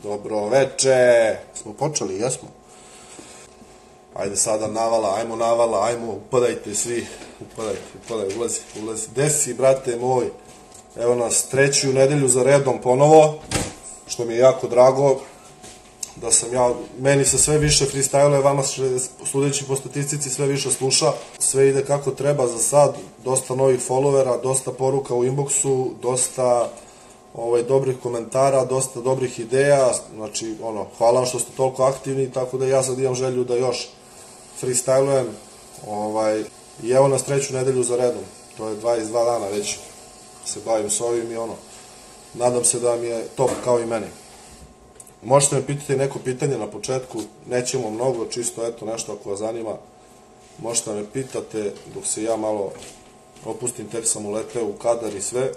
Dobro veče. Smo počeli, jesmo? Ajde sada navala, ajmo, upadajte svi. Upadaj, ulazi. Desi, brate moj. Evo nas treću nedelju za redom ponovo, što mi je jako drago. Da sam ja, meni se sve više freestyle-uje, vama sudeći po statistici sve više sluša. Sve ide kako treba za sad, dosta novih followera, dosta poruka u inboxu, dosta dobrih komentara, dosta dobrih ideja, znači, hvala vam što ste toliko aktivni, tako da ja sad imam želju da još freestylujem, i evo nas treću nedelju za redom, to je 22 dana već se bavim s ovim i nadam se da mi je top kao i meni. Možete me pitati neko pitanje na početku, nećemo mnogo, čisto eto nešto ako vas zanima, možete me pitate dok se ja malo opustim, tek sam uleteo u kadar i sve.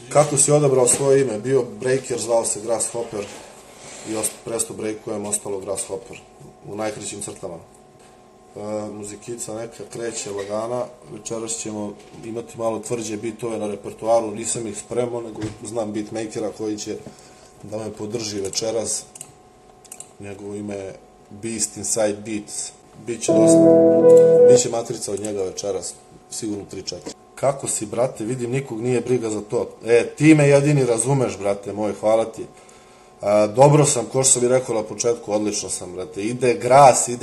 Kako si odabrao svoje ime? Bio breaker, zvao se Grasshopper i presto breakujem, ostalo Grasshopper u najkraćim crtama. Muzikica neka kreće lagana, večeras ćemo imati malo tvrđe bitove na repertoaru, nisam ih spremao, nego znam beatmakera koji će da me podrži večeras. Njegovo ime je Beast Inside Beats, biće matrica od njega večeras, sigurno 3-4. Kako si, brate, vidim nikog nije briga za to. Ti me jedini razumeš, brate moj, hvala ti. Dobro sam, ko što sam i rekao na početku, odlično sam, brate. Ide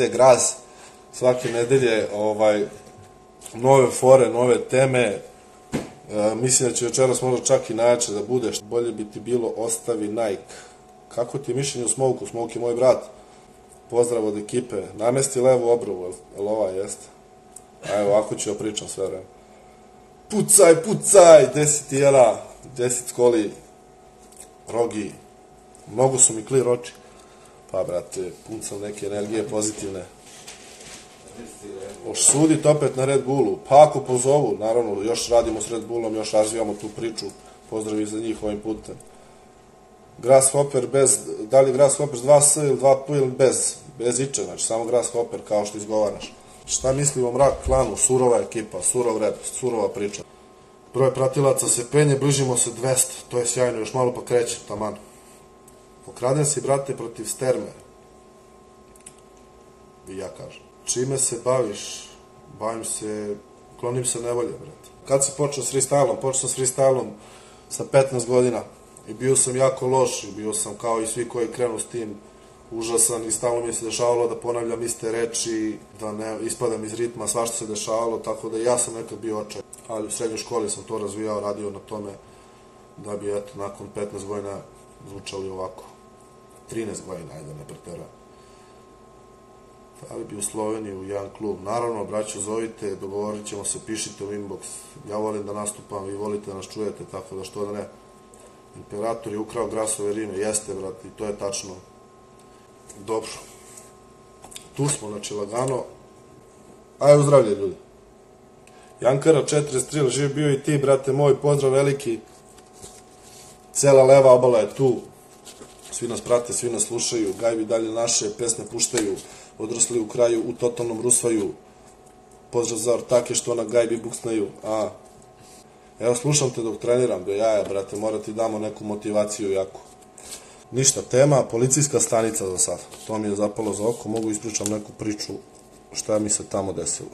gras, svake nedelje, nove fore, nove teme. Mislim da će večeras možda čak i najjače da budeš. Bolje bi ti bilo ostavi Nike. Kako ti je mišljenje o Smoke-u? Smoke je moj brat. Pozdrav od ekipe. Namesti levu obrvu, jel ova jeste? Evo, ovako ću ja pričam sve vreme. Pucaj, 10 tijela, 10 skoli, rogi, mnogo su mi clear oči. Pa, brate, pun sam neke energije pozitivne. Sudit opet na Red Bullu, pa ako pozovu, naravno, još radimo s Red Bullom, još razvijamo tu priču, pozdravi za njih ovim putem. Grasshopper bez, da li Grasshopper s 2S ili 2P ili bez iče, znači samo Grasshopper kao što izgovaraš. Šta mislim o Mrak klanu? Surova ekipa, surov rap, surova priča. Broj pratilaca se penje, bližimo se 200, to je sjajno, još malo pa kreće, taman. Pokraden si, brate, protiv Sterme. I ja kažem. Čime se baviš? Klonim se nevolje, brate. Kad si počeo s freestylom? Počeo sam s freestylom sa 15 godina. I bio sam jako loš, i bio sam kao i svi koji krenu s tim užasan i stalno mi se dešavalo da ponavljam iste reči, da ne ispadam iz ritma, svašta se dešavalo, tako da ja sam nekad bio očaj. Ali u srednjoj školi sam to razvijao, radio na tome da bi, eto, nakon 15 godina zvučali ovako. 13 godina, ajde, ne pretera. Ali bi u Sloveniji u jedan klub. Naravno, braćo, zovite, dogovorit ćemo se, pišite u inbox. Ja volim da nastupam, vi volite da nas čujete, tako da što da ne. Imperator je ukrao Grasove rime, jeste, brate, i to je tačno. Dobro. Tu smo, znači, lagano. Ajde, uzdravlje, ljudi. Jankara 43, živ bio i ti, brate moj, pozdrav veliki. Cela leva obala je tu. Svi nas prate, svi nas slušaju, gajbi dalje naše, pesme puštaju, odrasli u kraju, u totalnom rusvaju. Pozdrav za ortake što na gajbi buksnaju. Evo, slušam te dok treniram, do jaja, brate, mora ti damo neku motivaciju jaku. Ništa, tema, policijska stanica za sad. To mi je zapalo za oko, mogu ispričam neku priču šta mi se tamo desilo.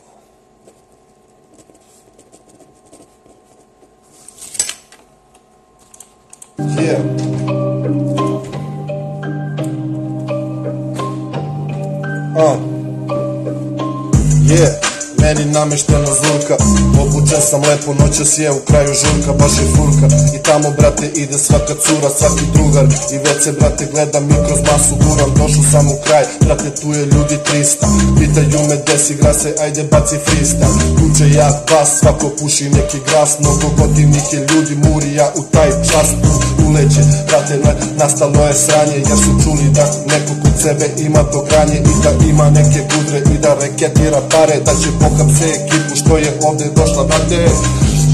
Meni nameštena zurka, obučen sam lepo, noćas je u kraju žurka, baš je furka. I tamo, brate, ide svaka cura, svaki drugar. I već se, brate, gledam i kroz masu guram. Došao sam u kraj, brate, tu je ljudi 300. Pitaju me gde si, grase, ajde baci freestyle. Kuće jak bas, svako puši neki gras. Mnogo gotivnih je ljudi, murija u taj čas. Uleće, brate, nastalo je sranje, jer su čuli da neko kod sebe ima to granje. I da ima neke budre i da reketira pare, da će pohapse ekipu što je ovde došla, brate.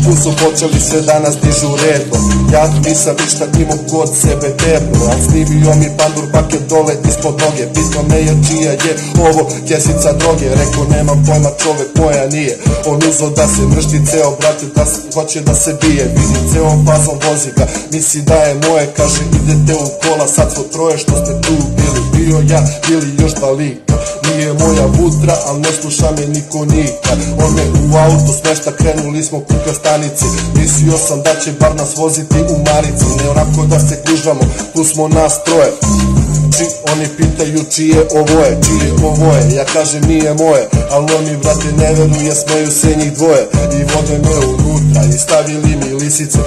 tu su počeli sve danas dižu redom. Ja nisam ništa imao kod sebe debno, al snimio mi pandur paket dole ispod noge. Pitao me je čija je ovo kesica droge, rekao nemam pojma čovek moja nije. On uzo da se mršti ceo brate, da hoće da se bije. Vidim ceo fazom vozi ga, misli da je moje, kaže idete u kola, sad smo troje što ste tu bili. Bio ja ili još dva lika, nije moja vutra, al ne sluša me niko nikad. On me u auto smešta, krenuli smo kuka stanici. Mislio sam da će bar nas voziti u marici, ne onako da se križamo, tu smo nas troje. Oni pitaju čije ovo je, ja kažem nije moje, al oni vrate ne veruje, smeju se njih dvoje. I vode me unutra i stavili mi lisice.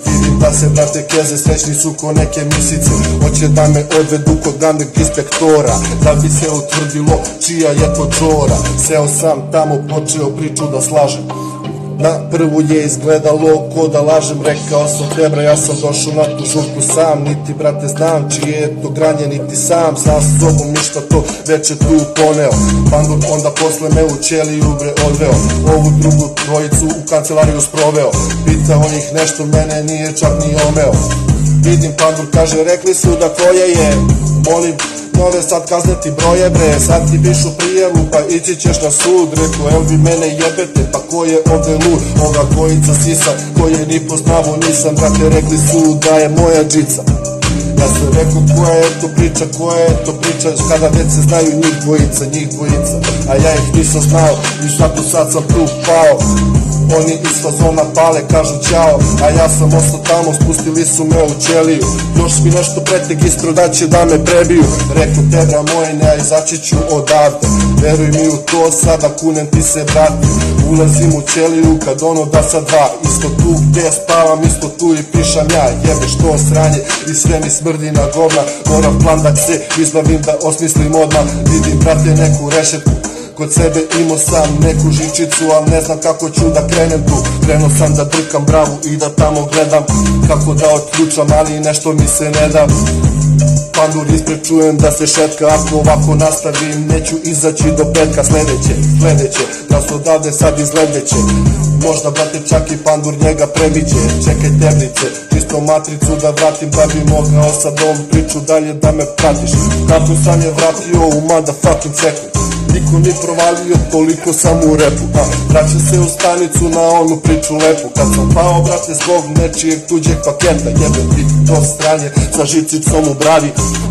Vidim da se brate keze srećni su ko neke misice. Hoće da me odvedu kod glavnog inspektora, da bi se utvrdilo čija je to čora. Seo sam tamo, počeo priču da slažem. Na prvu je izgledalo ko da lažem, rekao sam tebra, ja sam došao na tu žurku sam. Niti brate znam čije je to granje, niti sam sa sobom ništa to već je tu poneo. Pandur onda posle me u ćeliju bre odveo, ovu drugu trojicu u kancelariju sproveo. Pitao ih nešto, mene nije čak ni omeo. Vidim pandur kaže rekli su da koje je, molim nove sad kazne ti broje bre, sad ti pišu prijavu pa ići ćeš na sud. Rekao el vi mene jebete, pa ko je ovde lud, ova dvojica sisa koje ni poznavo nisam. Brate rekli su da je moja džica, ja sam rekao koja je to priča, kada već se znaju njih dvojica, a ja ih nisam znao i sad sam tu pao. Oni iz fazona pale, kažu ćao, a ja sam ostao tamo, spustili su me u ćeliju. Još mi nešto preteg ispro da će da me prebiju. Rekao tebra moje, ne, izaći ću odavde. Veruj mi u to, sada kunem ti se brate. Ulazim u ćeliju kad ono da sa dva. Isto tu gde spavam, isto tu i pišam ja. Jebeš to sranje i sve mi smrdi na govna. Moram plan da se izbavim, da osmislim odmah. Vidim brate neku rešetku, kod sebe imao sam neku žičicu, al ne znam kako ću da krenem tu. Krenuo sam da drkam bravu i da tamo gledam kako da otključam, ali nešto mi se ne da. Pandur ispred čujem da se šetka, ako ovako nastavim neću izaći do petka. Sledeće, da se odavde sad izgledeće. Možda brate čak i pandur njega prebiće. Čekaj teblice, čisto matricu da vratim, da bi mogao sad ovom priču dalje da me pratiš. Kako sam je vratio u motherfucking second, niko ni provalio, toliko sam u repu. Vraćam se u stanicu na onu priču lepu, kad sam pao brate zbog nečijeg tuđeg paketa. Jebem ti to stranje sa žicicom u bravi,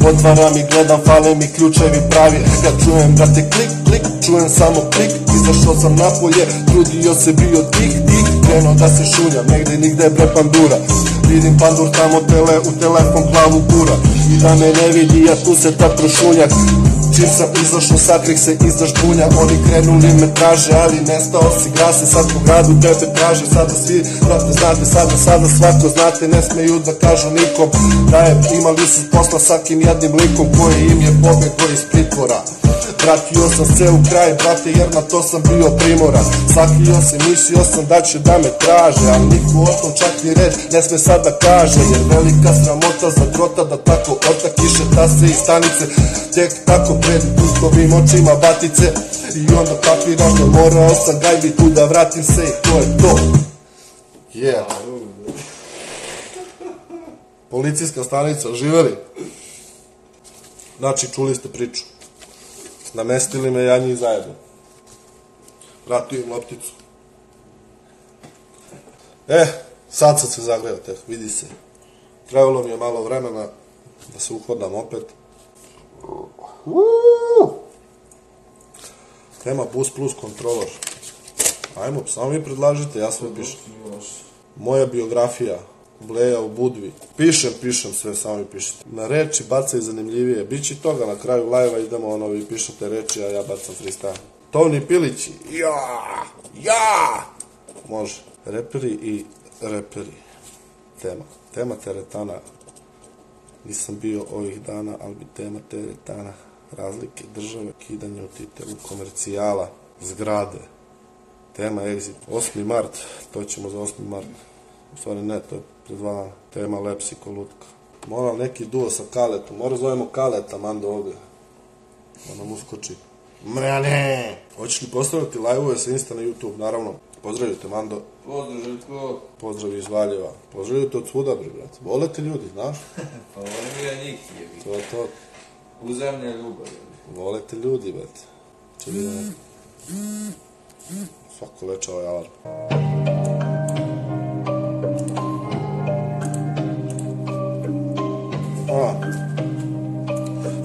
otvaram i gledam, fale mi ključevi pravi. Kad čujem brate klik, klik, čujem samo klik. Izašao sam napolje, trudio se bio tih, krenuo da se šunjam, negde nigde bre pandura. Vidim pandur tamo u telefon glavu gura, i da me ne vidi, ja tu se tad prošunjak. Čim sam izašao, sakrih se iza žbunja. Oni krenuli me traže, ali nestao si grase. Sad po gradu tebe traže, sada svi brate znate, sada svako znate. Ne smeju da kažu nikom da je imali su posla sakim jednim likom koji im je pobegao iz pritvora. Vratio sam se u kraj, brate, jer na to sam bio primoran. Sakrio se, mislio sam da će da me traže, ali niko o tom čak ni reč ne sme sad da kaže. Jer velika sramota za trota da tako otak iše tase iz stanice, tek tako pred njihovim očima batice. I onda kapiraš da morao sam gajbi tu da vratim se i to je to. Policijska stanica, živeli? Znači, čuli ste priču. Namestili me ja njih zajedno. Vratio im lopticu. Sad sam se zagreo, vidi se. Trebalo mi je malo vremena da se uhodam opet. Tema Bus Plus kontrolor. Ajmo, samo vi predlažite, ja sve pišem. Moja biografija, Bleja u Budvi. Pišem sve, samo vi pišete. Na reči bacaj zanimljivije. Biće toga na kraju live-a, idemo vi pišete reči, a ja bacam freestyle. Tovni Pilići. Ja! Može. Reperi i reperi. Tema teretana. Nisam bio ovih dana, ali bi tema teretana. Razlike države, kidanje u titelu komercijala, zgrade. Tema exit. 8. mart, to ćemo za 8. mart. U stvari ne, to je pred 2 dana. Tema Lepsiko lutka. Moram neki duo sa Kaletom. Mora zovemo Kaleta, mando ovde. Ona mu skoči. Mrane! Hoćeš li postavljati live-ove sa Insta na YouTube? Naravno. Pozdravite, Mando. Pozdrav, Željko. Pozdrav iz Valjeva. Pozdravite od svuda, brate. Vole te ljudi, znaš? Pa volim ja njih, jebi. To je to. Uzajamna ljubav, jebi. Vole te ljudi, brate. Čeli da neko. Svako veče ovaj alarm.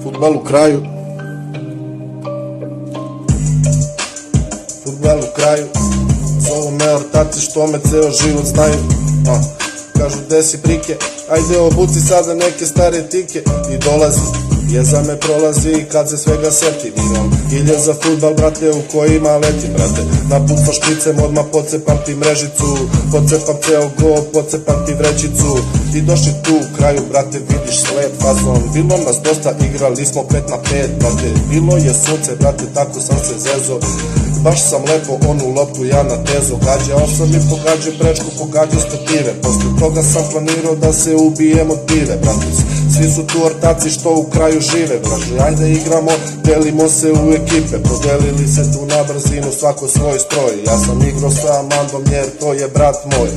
Fudbal u kraju. Fudbal u kraju. Zovu me ortaci što me ceo život znaju. Kažu gde si prike, ajde obuci sada neke stare tike. I dolazi, jeza me prolazi i kad se svega setim. Imam ilje za fudbal, brate, u kojima letim, brate. Napucam špricem, odmah pocepam ti mrežicu. Pocepam ceo gol, pocepam ti vrećicu. I došli tu u kraju, brate, vidiš sled, fazon. Bilo nas dosta, igrali smo 5 na 5, brate. Bilo je sunce, brate, tako sam se zezo. Baš sam lepo onu loptu ja na tezo gađao sam i pogađao prečku, pogađao stative. Posle toga sam planirao da se ubijem od pive, brate. Svi su tu ortaci što u kraju žive, brate. Ajde igramo, delimo se u ekipe. Podelili se tu na brzinu, svako svoj stroj. Ja sam igrao sa Amandom jer to je brat moj.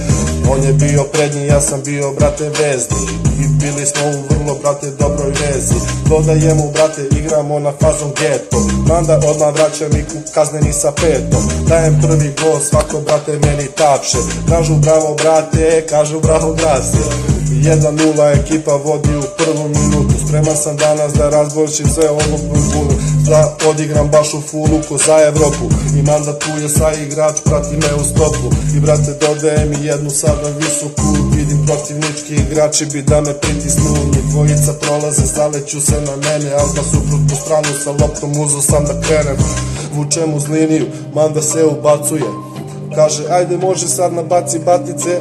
On je bio prednji, ja sam bio, brate, vezni. I bili smo u vrlo, brate, dobroj vezi. Dodajemo, brate, igramo na fazon geto. Manda odmah vraća mi kazneni sa petom. Dajem prvi gol, svako, brate, meni tapše. Kažu bravo, brate, kažu bravo, grasi. 1-0 ekipa vodi u prvu minutu. Spreman sam danas da razboljčim sve ovog bulbulu. Da odigram baš u fulu ko za Evropu. I Manda tu je sa igrač, prati me u stopu. I brate dodaje mi jednu sada visoku. Vidim protivnički igrači bi da me pritisnu. Njih dvojica prolaze, zaleću se na mene. Ali na suprotnu stranu sa loptom uzo sam da krenem. Vučem uz liniju, Manda se ubacuje. Kaže, ajde može sad nabaci batice.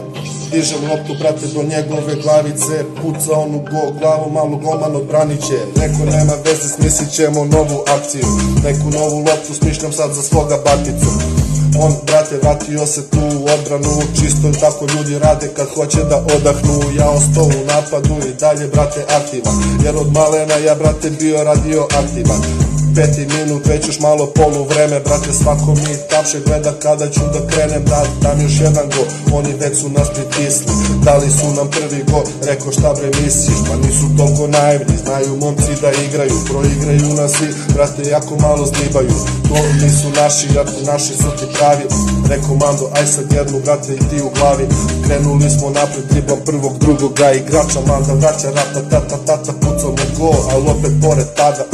Dižem loptu, brate, do njegove glavice. Puca onu glavu, malo golman odbranit će. Neko nema veze, smislit ćemo novu akciju. Neku novu loptu smišljam sad za svoga baticu. On, brate, vratio se tu u odbranu. Čisto tako ljudi rade kad hoće da odahnu. Ja ostao u napadu i dalje, brate, aktivan. Jer od malena ja, brate, bio radio aktivan. 5. minut, već još malo polu vreme, brate, svako mi tapše gleda kada ću da krenem, da dam još jedan gol, oni već su nas pritisli, dali su nam prvi gol, rekao šta bre misliš, pa nisu toliko naivni, znaju momci da igraju, proigraju nas i, brate, jako malo zdibaju, to nisu naši, naši su ti pravi, rekao Mando, aj sad jednu, brate, i ti u glavi, krenuli smo napred, driblam prvog, drugoga igrača, Manda vraća rata, pucamo gol, ali opet pored tada,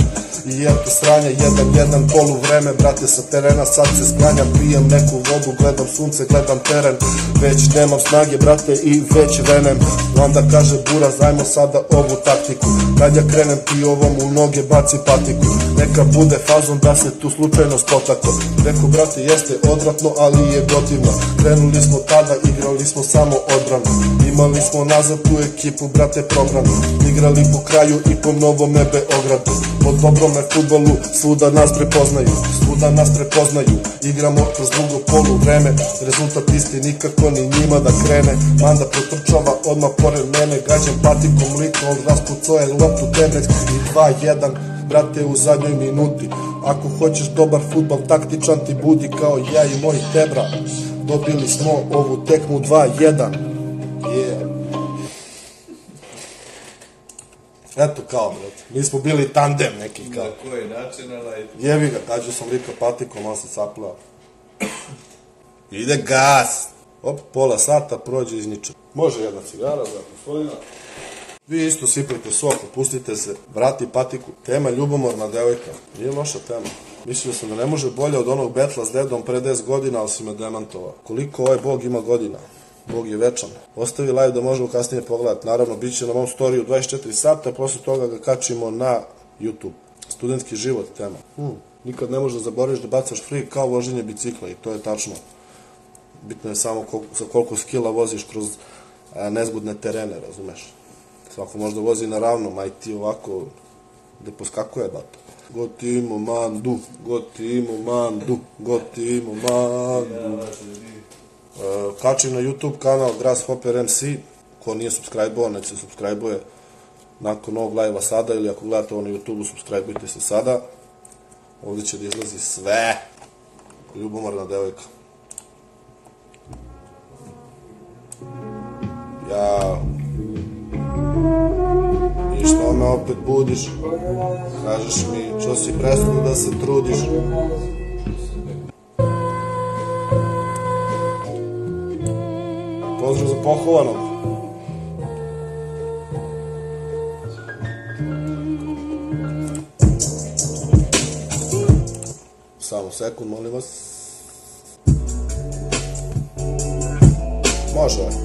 i eto sranja, 1-1 polu vreme, brate, sa terena sad se sklanjam, pijem neku vodu, gledam sunce, gledam teren, već nemam snage, brate, i već venem. Onda kaže Buraz, ajmo sada ovu taktiku, kad ja krenem ti ovom u noge baci patiku, neka bude fazon da se tu slučajno spotako. Rekao, brate, jeste odvratno, ali je gotivno, krenuli smo tada, igrali smo samo odbranu, imali smo nazad tu ekipu, brate, probranu, igrali po kraju i po novome Beogradu, po dobrome fudbalu svuda nas prepoznaju, igramo kroz drugo polu vreme, rezultat isti nikako ni njima da krene. Manda protrčava odmah pored mene, gađam patikom liko, on raspucao je loptu tebrec i 2-1, brate, u zadnjoj minuti. Ako hoćeš dobar fudbal, taktičan ti budi kao ja i moj Tebra, dobili smo ovu tekmu 2-1. Eto kao, brate, mi smo bili tandem neki kao. Na koji način, ali... Jebi ga, gađao sam lika patikom, on se caplao. Ide gas! Op, pola sata prođe iz ničega. Može jedna cigara za gospodina. Vi isto sipajte sok, opustite se, vrati patiku. Tema ljubomorna devojka. Nije loša tema. Mislio sam da ne može bolje od onog betla s dedom pre 10 godina, ali si me demantovao. Koliko ovaj bog ima godina? Bog je večan. Ostavi live da možemo kasnije pogledati. Naravno, bit će na mom storiju 24 sata, posle toga ga kačimo na YouTube. Studentski život tema. Nikad ne možeš da zaboraviš da bacaš free kao voženje bicikla i to je tačno. Bitno je samo sa koliko skilla voziš kroz nezgodne terene, razumeš? Svako možda vozi na ravnom, aj ti ovako gde poskakuje, bato. Gotimo Mandu. Kači na YouTube kanal Grasshopper MC, ko nije subscribe-ovo, nek se subscribe-uje nakon ovog live-a sada, ili ako gledate ovo na YouTube-u, subscribe-ujte se sada. Ovdje će da izlazi sve. Ljubomorna devojka. Ja. I što me opet budiš? Kažeš mi što si prestao da se trudiš? Pozdrav za pohovanog. Samo sekund, molim vas. Može.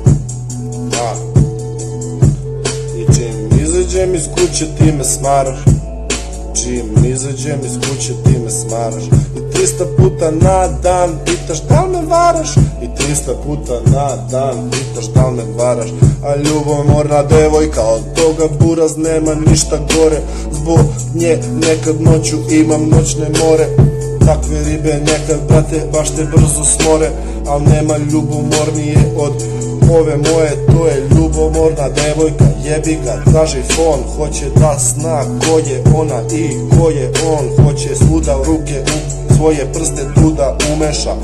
I čim izađem iz kuće ti me smaraš. Čim izađem iz kuće ti me smaraš. I 300 puta na dan pitaš da li me varaš. I 300 puta na dan pitaš da li me varaš. A ljubomorna devojka, od toga buraz nema ništa gore. Zbog nje nekad noću imam noćne more. Takve ribe nekad, brate, baš te brzo smore. Al nema ljubomornije od ove moje, to je ljubomorna devojka. Jebi ga, traži fon, hoće da zna ko je ona i ko je on. Hoće svuda ruke u svoje prste tu da umeša.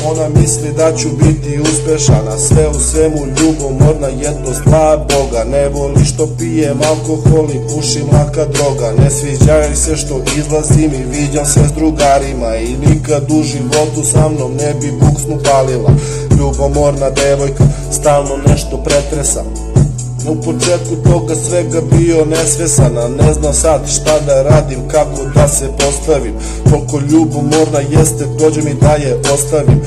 Ona misli da ću biti uspešan, a sve u svemu ljubomorna, jedno zla boga. Ne voli što pijem alkohol i pušim laka droga. Ne sviđa se što izlazim i viđam se s drugarima. I nikad u životu sa mnom ne bi buksnu palila. Ljubomorna devojka, stalno nešto pretresa. U početku toga svega bio nesvesan, a ne znam sad šta da radim, kako da se postavim. Koliko ljubomorna jeste, dođe mi da je ostavim.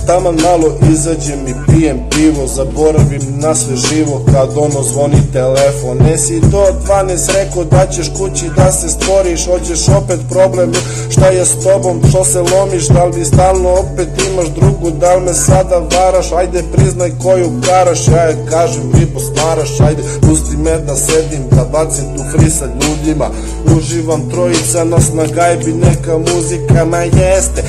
Taman malo izađem i pijem pivo, zaboravim na sve živo kad ono zvoni telefon. Nesi do 12 rekao da ćeš kući da se stvoriš, hoćeš opet problem, šta je s tobom, što se lomiš, da li stalno opet imaš drugu, da li me sada varaš, ajde priznaj koju karaš, ja je kažem ribo smaraš, ajde pusti me da sedim, da bacim tu free sa ljudima, uživam, trojica nas na gajbi, neka muzika, ma jeste,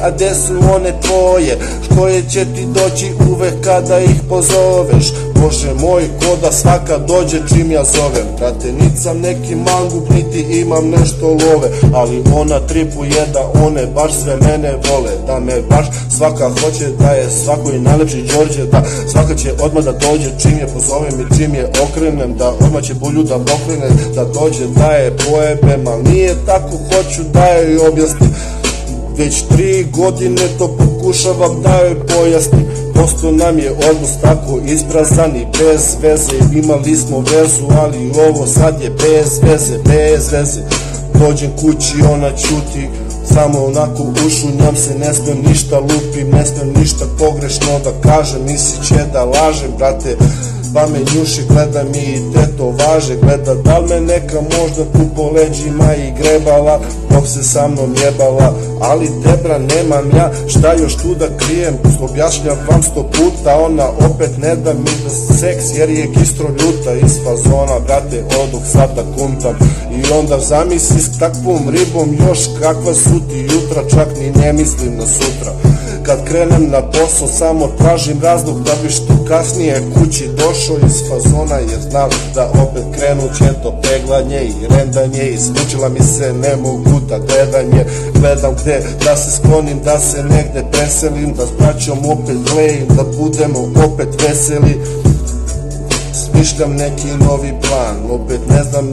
a gde su one tvoje, koje će ti doći uvek kada ih pozoveš. Bože moj, ko da svaka dođe čim ja zovem. Brate, nit sam neki mangup, niti imam nešto love, ali ona tripuje da one baš sve mene vole. Da me baš svaka hoće, da je svakoj najlepši Đorđe, da svaka će odmah da dođe čim je pozovem i čim je okrenem, da odmah će bulju da pokrene, da dođe da je pojebem, ali nije tako, hoću da joj objasnim. Već 3 godine to pokušavam da joj pojasnim. Posto nam je odnos tako isprazan i bez veze. Imali smo vezu, ali ovo sad je bez veze. Dođem kući, ona ćuti, samo onako ušunjam se, ne smem ništa lupim, ne smem ništa pogrešno da kažem, nisi će da lažem, brate. Pa me njuši, gleda mi i tetovaže, gleda da li me neka možda tu po leđima i grebala, dok se sa mnom jebala, ali debra nemam ja, šta još tu da krijem, objašnjam vam 100 puta, ona opet ne da mi da seks, jer je gistro ljuta, iz fazona, brate, oduh sad da kuntam, i onda zamisli s takvom ribom još kakva su ti jutra, čak ni ne mislim na sutra. Kad krenem na posao samo tražim razlog da bi što kasnije kući došao iz fazona, jer znam da opet krenut će to peglanje i rendanje i smučila mi se, ne mogu da gledanje. Gledam gde da se sklonim, da se negde preselim, da s braćom opet glejim, da budemo opet veseli. Smišljam neki novi plan, opet ne znam,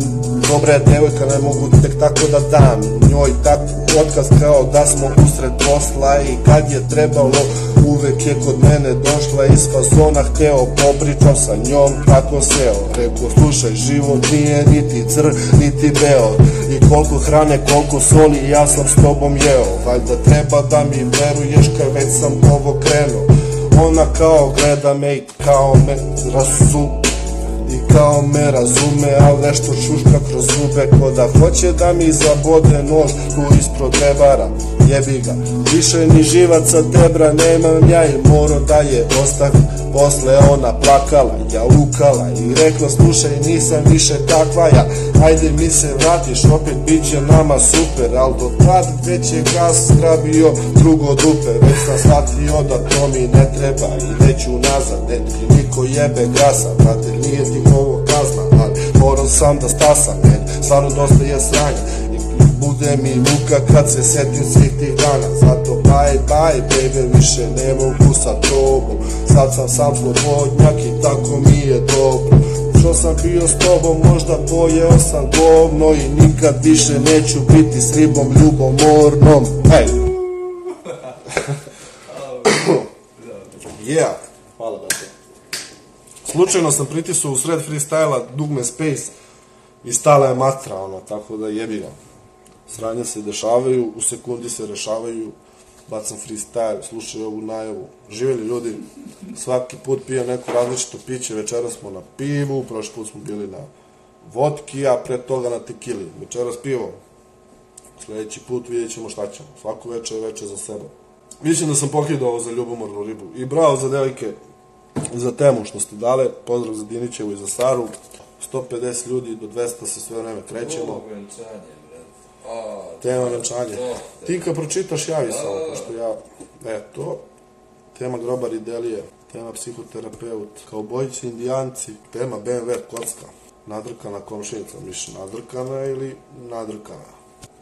dobra je devojka, ne mogu tek tako da dam njoj tako otkaz kao da smo usred posla, i kad je trebalo uvek je kod mene došla iz fazona, hteo popričam sa njom, tako seo, rekao slušaj, život nije niti crn niti beo, i koliko hrane, koliko soli ja sam s tobom jeo, valjda treba da mi veruješ kad već sam ovo krenuo. Ona kao gleda me i kao me razume, ali nešto šuška kroz zube, ko da hoće da mi zabode nož tu ispod rebara. Jebi ga, više ni živaca debra nemam ja, i moro da je ostavim. Posle ona plakala, jaukala i rekla slušaj, nisam više takva ja, ajde mi se vratiš, opet bit će nama super, al do tad već je gas zgrabio drugo dupe. Već sam shvatio da to mi ne treba i već unazad, ne ti niko jebe gasa, brate, nije ti ovo kazna, ali moram sam da stasam, stvarno dosta je sranja, bude mi muka kad se setim svih tih dana, zato bye bye baby, više ne mogu sa tobom, sad sam sam slobodnjak i tako mi je dobro. Što sam bio s tobom, možda pojeo sam govno i nikad više neću biti s ribom ljubomornom. Hej! Yeah! Hvala da te. Slučajno sam pritisao u sred freestyla dugme space i stala je matra, ono, tako da jebi ga. Sranja se dešavaju, u sekundi se rešavaju, bacam freestyle, slušaj ovu najavu. Živjeli ljudi, svaki put pijem neko različito piće, večeras smo na pivu, prošli put smo bili na vodki, a pre toga na tekili. Večeras pivo, sljedeći put vidjet ćemo šta ćemo. Svako večer je večer za sebe. Mislim da sam pokidao za ljubomornu ribu. I bravo za devojke, za temu što ste dale, pozdrav za Dinićevu i za Saru. 150 ljudi do 200 se sve vreme krećemo. Tema venčanje. Ti kad pročitaš javi samo, pošto ja, to, tema grobar i delije, tema psihoterapeut, kaubojići, indijanci, tema BMW kocka, nadrkana komšinica, miš nadrkana ili nadrkana.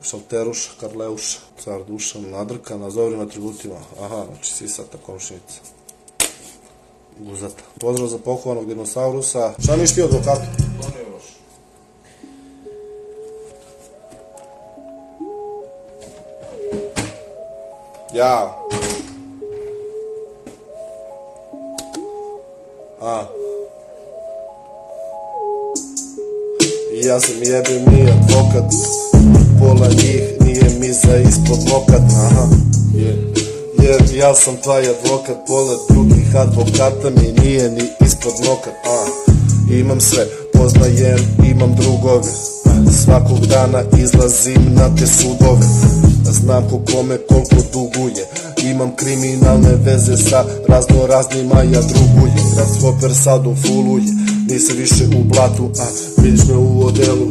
Šalteruša, Karleuša, car dušan, nadrkana, Zovrina tributima, aha, znači sisata komšinica. Guzata. Pozdrav za pokovanog dinosaurusa. Šta miš ti advokatu? Ja. Ja sam jebe mi advokat, pola njih nije mi za ispod nokat, jer ja sam taj advokat, pola drugih advokata mi nije ni ispod nokat, imam sve, poznajem, imam drugove, svakog dana izlazim na te sudove, znam ko kome koliko duguje, imam kriminalne veze sa razno raznima, ja drugujem, Grasshopper sad ufuluje, nisam više u blatu, vidiš me u odelu,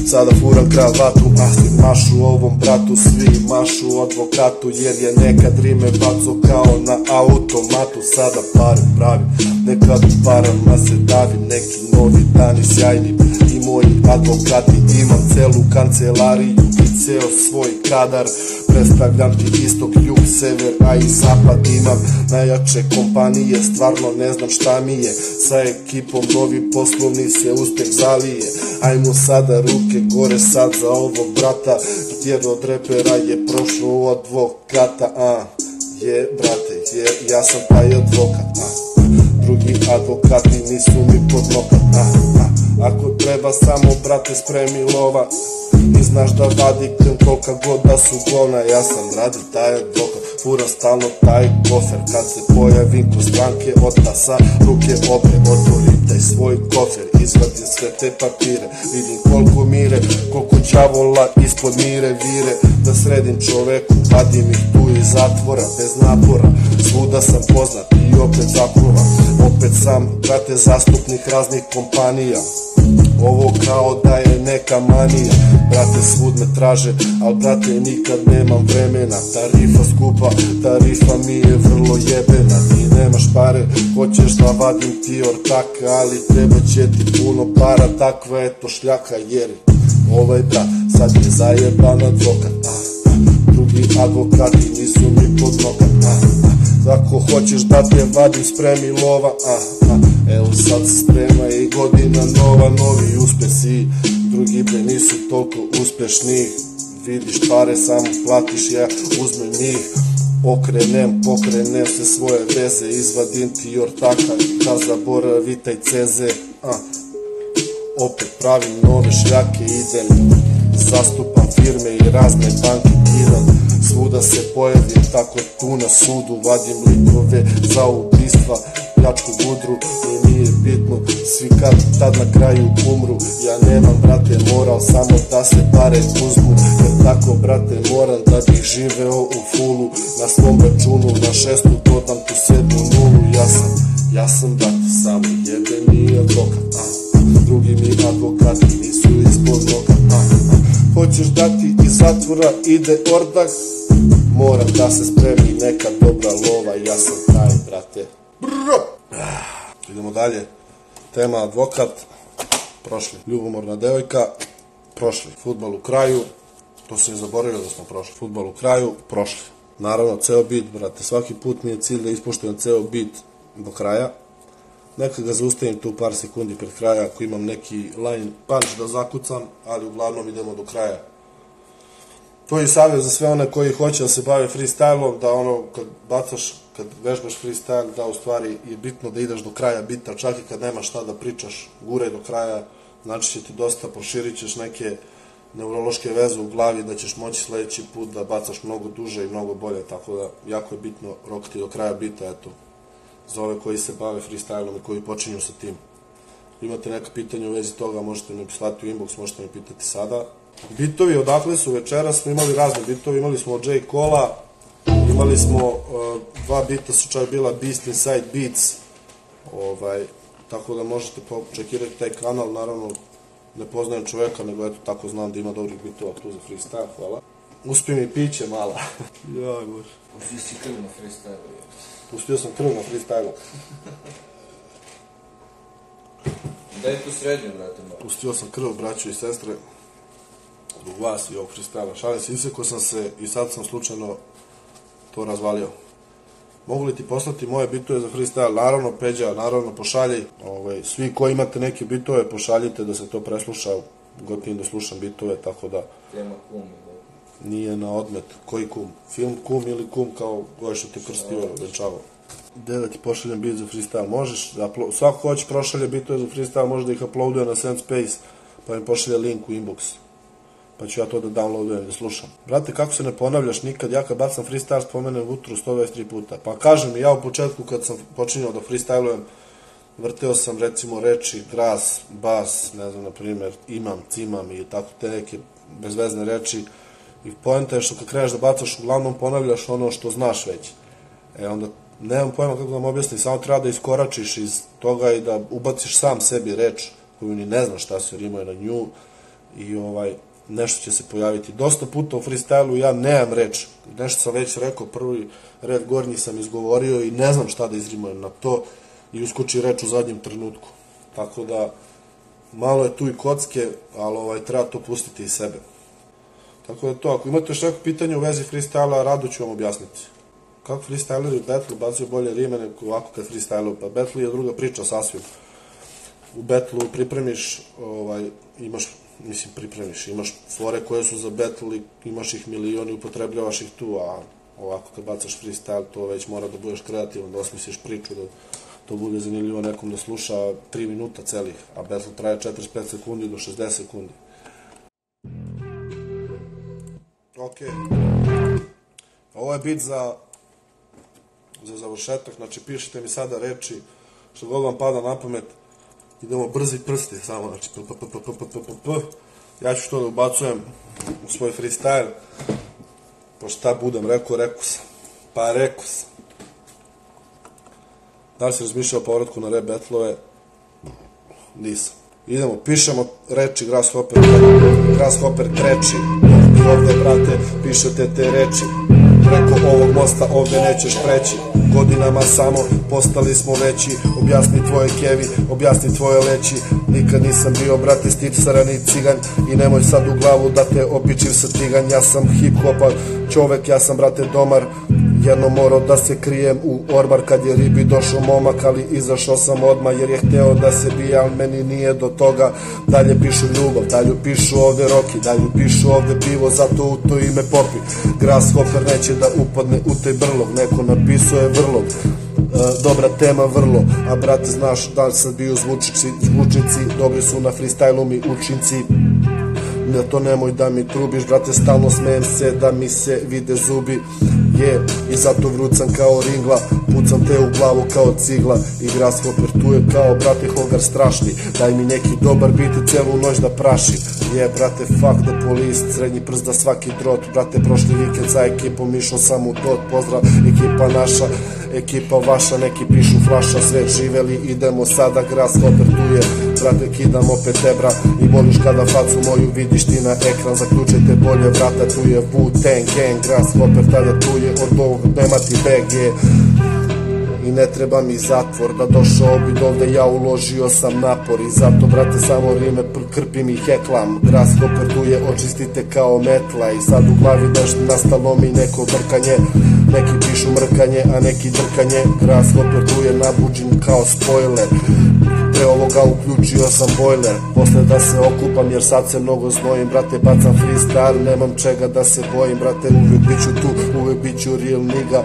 sada furam kravatu, svi mašu ovom bratu, svi mašu advokatu, jer je nekad rime baco kao na automatu, sada pare pravim, nekad u parama se davim, neki novi dani sjajni i moji advokati, imam celu kancelariju i ceo svoj kadar, predstavljam ti istok, jug, sever, a i zapad, imam najjače kompanije, stvarno ne znam šta mi je, sa ekipom novi poslovni se uspeh zalije, ajmo sada ruke gore sad za ovog brata, jer od repera je prošlo u advokata, brate, jer ja sam taj advokat, drugi advokati nisu mi pod nokat, ako treba samo brate spremi lova, i znaš da vadi krem kolika god da su govna, ja sam radi taj advokat, fura stalno taj kofer, kad se pojavim ko stranke otasa, ruke obre, otvorim taj svoj kofer, izvadim sve te papire, vidim koliko mire, koliko đavola ispod mire vire, da sredim čoveku, vadim ih tu iz zatvora, bez napora, svuda sam poznat i opet zakuvan, opet sam, brate, zastupnik raznih kompanija, ovo kao da je neka manija, brate svud me traže, al brate nikad nemam vremena, tarifa skupa, tarifa mi je vrlo jebena, ti nemaš pare, hoćeš da vadim ti ortaka, ali treba će ti puno para, takva je to šljaka, jer ovaj brat sad je zajeban advokat, drugi advokati nisu mi pod nokat, ako hoćeš da te vadim spremi lova, evo sad se sprema i godina nova, novi uspesi, drugi bre nisu toliko uspešni, vidiš pare samo platiš, ja uzmem njih, pokrenem se svoje veze, izvadim ti ortaka, da zaboravi taj ceze, opet pravim nove šljake, idem, zastupam firme i razne banke, idem, svuda se pojavim tako tu na sudu, vadim likove za ubistva, pljačku gudru i nije bitno, svi kad tad na kraju umru, ja nemam brate moral, samo da se pare uzmu, jer tako brate moram da bih živeo u fulu, na svom računu na 6 dodam tu 7 nulu, ja sam brate samo jebeni advokat, drugi mi advokati nisu ispod noga, hoćeš da ti iz zatvora ide ordak, moram da se spremi neka dobra lova, ja sam taj brate. Idemo dalje, tema advokat, prošli, ljubomorna devojka, prošli, fudbal u kraju, to se je zaboravio da smo prošli, fudbal u kraju, prošli. Naravno, ceo bit, brate, svaki put mi je cilj da ispoštujem ceo bit, do kraja. Nekad ga zaustavim tu par sekundi pred kraja ako imam neki line punch da zakucam, ali uglavnom idemo do kraja. To je savjet za sve one koji hoće da se bave freestylom, da ono kad bacaš, kad vežbaš freestyle, da u stvari je bitno da ideš do kraja bita, čak i kad nemaš šta da pričaš, guraj do kraja, znači će ti dosta, proširit ćeš neke neurološke veze u glavi, da ćeš moći sledeći put da bacaš mnogo duže i mnogo bolje, tako da jako je bitno rokati do kraja bita, eto, za ove koji se bave freestylom i koji počinju sa tim. Imate neka pitanja u vezi toga, možete mi poslati u inbox, možete mi pitati sada. Bitovi, odakle su večeras, smo imali razne bitovi, imali smo od J. Cola, imali smo, dva bita su čak bila Beast Inside Beats, tako da možete čekirati taj kanal, naravno ne poznajem čoveka, nego eto tako znam da ima dobrih bitova tu za freestyle, hvala. Uspi mi piće mala. Jaj, bože. Pustio si krv na freestyle. Pustio sam krv na freestyle. Daj tu srednju, brate. Pustio sam krv, braćo i sestre, zbog vas i ovog freestyla. Šalim se, isekao sam se i sad sam slučajno to razvalio. Mogu li ti poslati moje bitove za freestyle? Naravno, Peđa, naravno, pošaljaj. Svi koji imate neke bitove, pošaljite da se to presluša. Gotivim da slušam bitove, tako da... Tema kum. Nije na odmet. Koji kum? Film kum ili kum kao koji što te krstio, venčavo. Gde da ti pošaljem bit za freestyle? Možeš, svako ko hoće prošalje bitove za freestyle, može da ih uploaduje na SendSpace, pa mi pošalje link u inbox. Pa ću ja to da downloadujem, da slušam. Brate, kako se ne ponavljaš nikad, ja kad bacam freestyle spomenem Vutru 123 puta. Pa kažem, ja u početku kad sam počinjao da freestylujem, vrteo sam recimo reči, gras, bas, ne znam, na primjer, imam, cimam i tako te neke bezvezne reči. I poenta je što kad kreneš da bacaš, uglavnom ponavljaš ono što znaš već. Onda nemam pojma kako da vam objasnim, samo treba da iskoračiš iz toga i da ubaciš sam sebi reč koju ni ne znaš šta se rimuje na nju i nešto će se pojaviti. Dosta puta u freestylu ja nemam reč. Nešto sam već rekao, prvi red gornji sam izgovorio i ne znam šta da izrimujem na to i uskoči reč u zadnjem trenutku. Tako da, malo je tu i kocke, ali treba to pustiti iz sebe. Tako da to, ako imate još neko pitanje u vezi freestyla, rado ću vam objasniti. Kako freestyleri u battlu bacuju bolje rime nego ovako kad freestyluju? Pa battle je druga priča sasvim. U battlu pripremiš, imaš fore koje su za battle i imaš ih milioni, upotrebljavaš ih tu, a ovako kad bacaš freestyle, to već mora da budeš kreativan, da osmisliš priču, da to bude zanimljivo nekom da sluša 3 minuta celih, a battle traje 45 sekundi do 60 sekundi. Ok. Ovo je bit za završetak, znači pišite mi sada reči, što god vam pada na pamet, idemo brzi prsti samo, znači ja ću to da ubacujem u svoj freestyle, pa šta budem rekao sam, pa rekao sam. Da li si razmišljao o povratku na rap battlove? Nisam. Idemo, pišemo reči Grasshopper kreći, ovde brate, pišete te reči, preko ovog mosta ovde nećeš preći, godinama samo postali smo veći, objasni tvoje kevi, objasni tvoje leći, nikad nisam bio brate stipsara ni ciganj i nemoj sad u glavu da te opičim sa tiganj, ja sam hip-hopa čovek, ja sam brate domar, jedno morao da se krijem u ormar kad je ribi došao momak, ali izašao sam odmah jer je hteo da se bije, ali meni nije do toga. Dalje pišu ljubav, dalje pišu ovde roki, dalje pišu ovde pivo, zato u to ime popi. Grasshopper neće da upadne u taj brlog, neko napisao je vrlog. Dobra tema vrlo, a brate znaš da li sam bio zvučnici, dobri su na freestylu mi učinci. Na to nemoj da mi trubiš, brate, stalno smejem se da mi se vide zubi. I zato vrucam kao ringla, pucam te u glavu kao cigla. I Grasshopper tu je kao brate Hogar strašni, daj mi neki dobar bit i celu noć da praši. Brate, fuck the police, srednji prst da svaki drot. Brate, prošli vikend sa ekipom išao sam u dot. Pozdrav ekipa naša, ekipa vaša, neki pišu flaša, svet živeli, idemo sada. Grasshopper tu je, brate, kidam opet ebra i voliš kada facu moju vidiš ti na ekran. Zaključajte bolje vrata, tu je Wu-Tang Gang. Grasshopper tada tu je, od ovog nema ti beg, i ne treba mi zatvor. Da došao bi dovde, ja uložio sam napor i zato, brate, samo rime krpim i heklam. Grasshopper tu je, očistite kao metla i sad u glavi nastalo mi neko brkanje. Neki pišu mrkanje, a neki drkanje. Grasshopper tu je nabuđen kao spoiler. Pre ovoga uključio sam bojler, posle da se okupam jer sad se mnogo znojim. Brate, bacam freestyle, nemam čega da se bojim. Brate, uvijek biću tu, uvijek biću real nigga.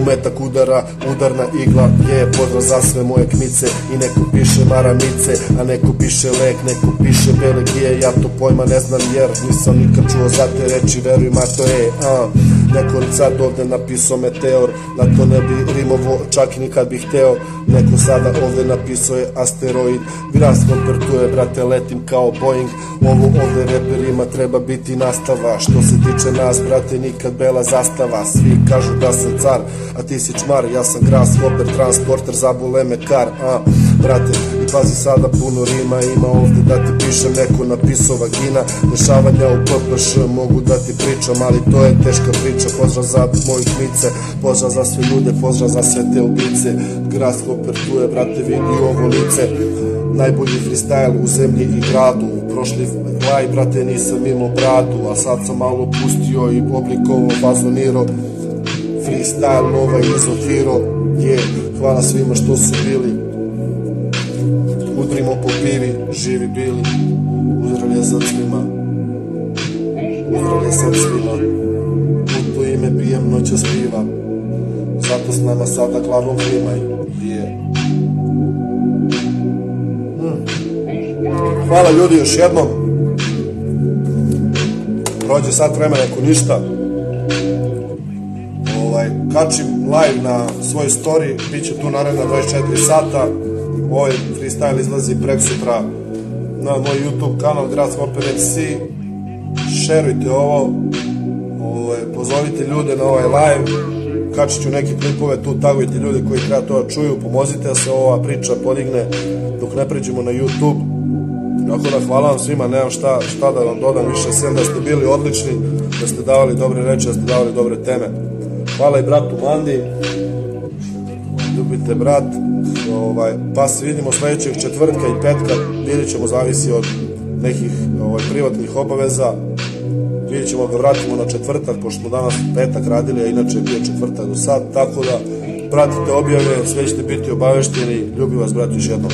Umetak udara, udarna igla, pozdrav za sve moje kmice. I neko piše maramice, a neko piše lek, neko piše Belegije. Ja to pojma ne znam jer nisam nikad čuo za te reči, veruj ma to je. Neko sad ovde napisao meteor, na to ne bi rimovo čak i nikad bih hteo. Neko sada ovde napisao je asteroid. Grasshopper tu je, brate, letim kao Boeing. Ovo ovde reperima treba biti nastava. Što se tiče nas, brate, nikad bela zastava. Svi kažu da sam car, a ti si čmar. Ja sam Grasshopper, transporter, zabule me kar. Brate, i pazi sada puno rima ima ovde da ti pišem. Neko napisao vagina, dešavanja u PPŠ mogu da ti pričam, ali to je teška priča. Pozdrav za mojih kmice, pozdrav za sve ljude, pozdrav za sve te ubice. Grasshopper tu je, brate, vidi ovo lice. Najbolji freestyle u zemlji i gradu. Prošli live, brate, nisam imao bradu, a sad sam malo pustio i oblikovao, fazonirao. Freestyle nova izotvirao, hvala svima što su bili. Udrimo po pivi, živi bili. Uzdrav je sad svima. Uzdrav je sad svima. U to ime pijem noćas piva. Zato s nama sada glavom klimaj. Hvala ljudi još jednom. Prođe sat vremena ako ništa. Kačim live na svoj story, bit će tu naredna 24 sata. Ovaj freestyle izlazi prek sutra na moj YouTube kanal Grasshopper MC. Šerujte ovo, pozovite ljude na ovaj live, kačit ću neke klipove tu, tagujte ljude koji treba to da čuju, pomozite da se ova priča podigne dok ne pređemo na YouTube. Tako da hvala vam svima, nemam šta da vam dodam više, sem da ste bili odlični, da ste davali dobre reči, da ste davali dobre teme. Hvala i bratu Mandi, ljubite brat, pa se vidimo sledećeg četvrtka i petka, vidjet ćemo, zavisi od nekih privatnih obaveza, vidjet ćemo ga vratimo na četvrtak, pošto smo danas petak radili, a inače je bio četvrtak do sad, tako da pratite objave, sve ćete biti obavešteni, ljubim vas brat još jednom.